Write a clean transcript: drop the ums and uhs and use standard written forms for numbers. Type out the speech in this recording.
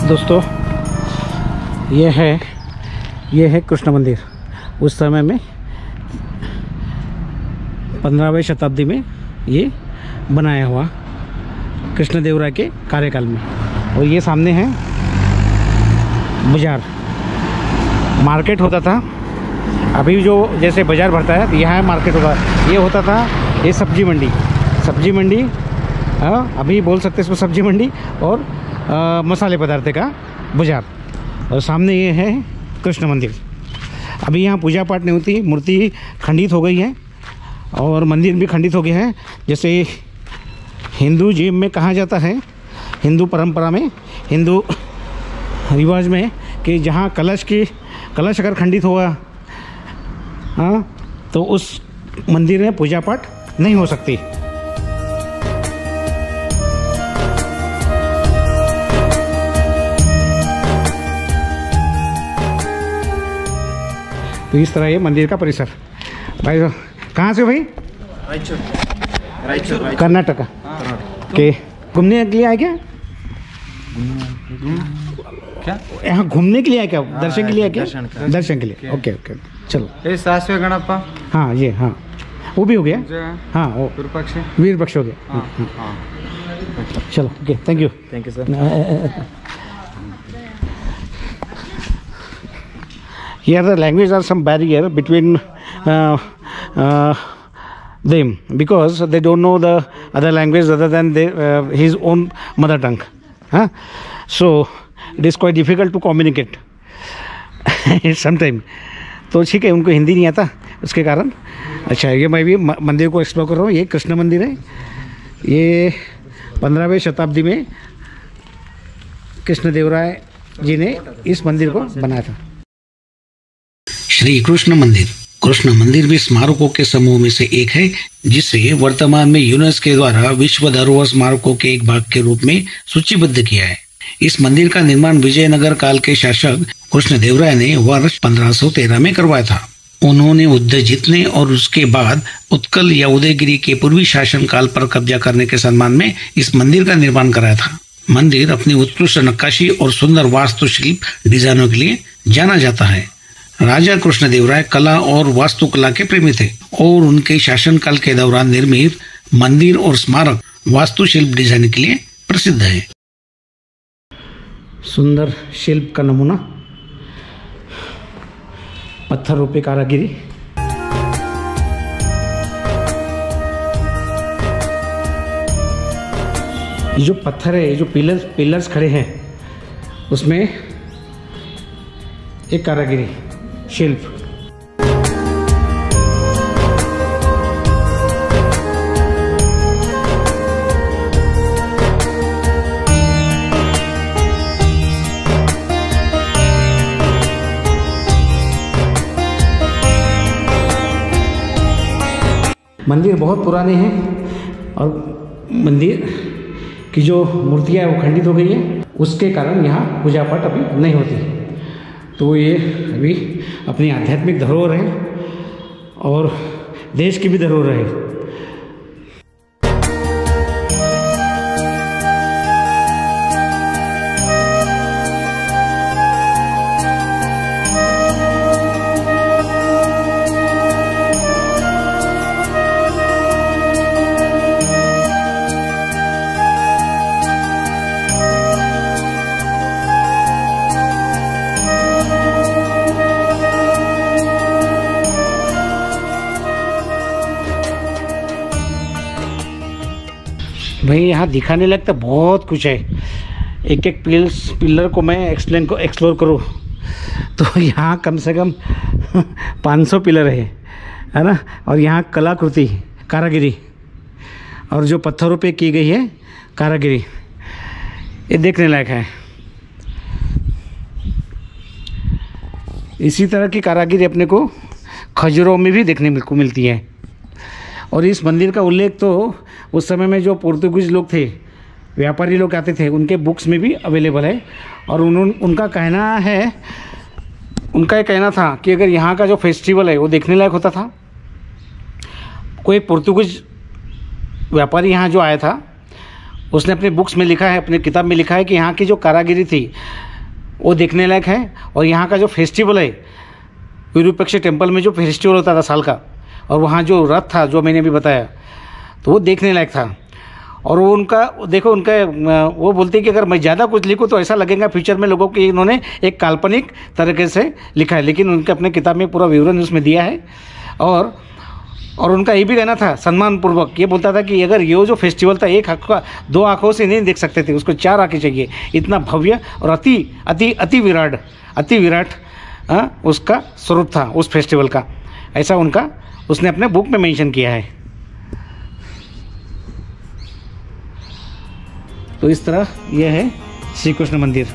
दोस्तों ये है कृष्ण मंदिर। उस समय में 15वीं शताब्दी में ये बनाया हुआ कृष्णदेवराय के कार्यकाल में। और ये सामने है बाजार, मार्केट होता था। अभी जो जैसे बाजार भरता है तो यहाँ मार्केट होता है, ये होता था ये सब्जी मंडी अभी बोल सकते हैं इसको सब्जी मंडी और मसाले पदार्थ का बाजार। और सामने ये है कृष्ण मंदिर। अभी यहाँ पूजा पाठ नहीं होती, मूर्ति खंडित हो गई है और मंदिर भी खंडित हो गया है। जैसे हिंदू जीव में कहा जाता है, हिंदू परंपरा में, हिंदू रिवाज में, कि जहाँ कलश अगर खंडित हुआ तो उस मंदिर में पूजा पाठ नहीं हो सकती। तो इस तरह ये मंदिर का परिसर। भाई कहाँ से भाई? रायचूर कर्नाटक के। घूमने के लिए आए क्या? यहाँ घूमने के लिए आए क्या? दर्शन के लिए आए क्या? दर्शन के लिए। ओके ओके चलो। ये सासवे गणप्पा। हाँ ये, हाँ वो भी हो गया। हाँ वो वीर पक्ष हो गया। चलो okay, thank you sir. Here the language are some barrier between them, because they don't know the other language other than his own mother tongue. So it is quite difficult to communicate sometimes. तो ठीक है, उनको हिंदी नहीं आता उसके कारण। अच्छा, ये मैं भी मंदिर को एक्सप्लोर कर रहा हूँ। ये कृष्ण मंदिर है। ये 15वीं शताब्दी में कृष्णदेवराय जी ने इस मंदिर को बनाया था। श्री कृष्ण मंदिर भी स्मारकों के समूह में से एक है, जिसे वर्तमान में यूनेस्को द्वारा विश्व धरोहर स्मारकों के एक भाग के रूप में सूचीबद्ध किया है। इस मंदिर का निर्माण विजयनगर काल के शासक कृष्णदेवराय ने वर्ष 1513 में करवाया था। उन्होंने उदय जीतने और उसके बाद उत्कल या उदयगिरी के पूर्वी शासन काल पर कब्जा करने के सम्मान में इस मंदिर का निर्माण कराया था। मंदिर अपनी उत्कृष्ट नक्काशी और सुंदर वास्तुशिल्प डिजाइनों के लिए जाना जाता है। राजा कृष्णदेवराय कला और वास्तुकला के प्रेमी थे और उनके शासनकाल के दौरान निर्मित मंदिर और स्मारक वास्तुशिल्प डिजाइन के लिए प्रसिद्ध है। सुंदर शिल्प का नमूना, पत्थर रूपी कारागिरी। ये जो पत्थर है, ये जो पिलर्स खड़े हैं, उसमें एक कारागिरी शिल्प। मंदिर बहुत पुराने हैं और मंदिर की जो मूर्तियाँ है वो खंडित हो गई है। उसके कारण यहाँ पूजा पाठ अभी नहीं होती। तो ये अभी अपनी आध्यात्मिक धरोहर है और देश की भी धरोहर है। भाई यहाँ दिखाने लगता बहुत कुछ है। एक एक पिलर को मैं एक्सप्लोर करूँ तो यहाँ कम से कम 500 पिलर है ना। और यहाँ कलाकृति, कारागिरी और जो पत्थरों पे की गई है कारागिरी, ये देखने लायक है। इसी तरह की कारागिरी अपने को खजुराहो में भी देखने को मिलती है। और इस मंदिर का उल्लेख तो उस समय में जो पोर्तुगीज लोग थे, व्यापारी लोग आते थे, उनके बुक्स में भी अवेलेबल है। और उनका कहना था कि अगर यहाँ का जो फेस्टिवल है वो देखने लायक होता था। कोई पोर्तुगीज व्यापारी यहाँ जो आया था, उसने अपनी बुक्स में लिखा है, अपनी किताब में लिखा है कि यहाँ की जो कारागिरी थी वो देखने लायक है, और यहाँ का जो फेस्टिवल है विरूपाक्ष टेम्पल में जो फेस्टिवल होता था साल का, और वहाँ जो रथ था जो मैंने भी बताया, तो वो देखने लायक था। और वो उनका देखो, उनका वो बोलते हैं कि अगर मैं ज़्यादा कुछ लिखूँ तो ऐसा लगेगा फ्यूचर में लोगों की इन्होंने एक तरीके से लिखा है, लेकिन उनके अपने किताब में पूरा विवरण उसमें दिया है। और उनका ये भी कहना था सम्मानपूर्वक, ये बोलता था कि अगर ये जो फेस्टिवल था एक आँख का 2 आँखों से नहीं देख सकते थे, उसको 4 आँखें चाहिए, इतना भव्य और अति विराट उसका स्वरूप था उस फेस्टिवल का, ऐसा उनका उसने अपने बुक में मेंशन किया है। तो इस तरह यह है श्री कृष्ण मंदिर।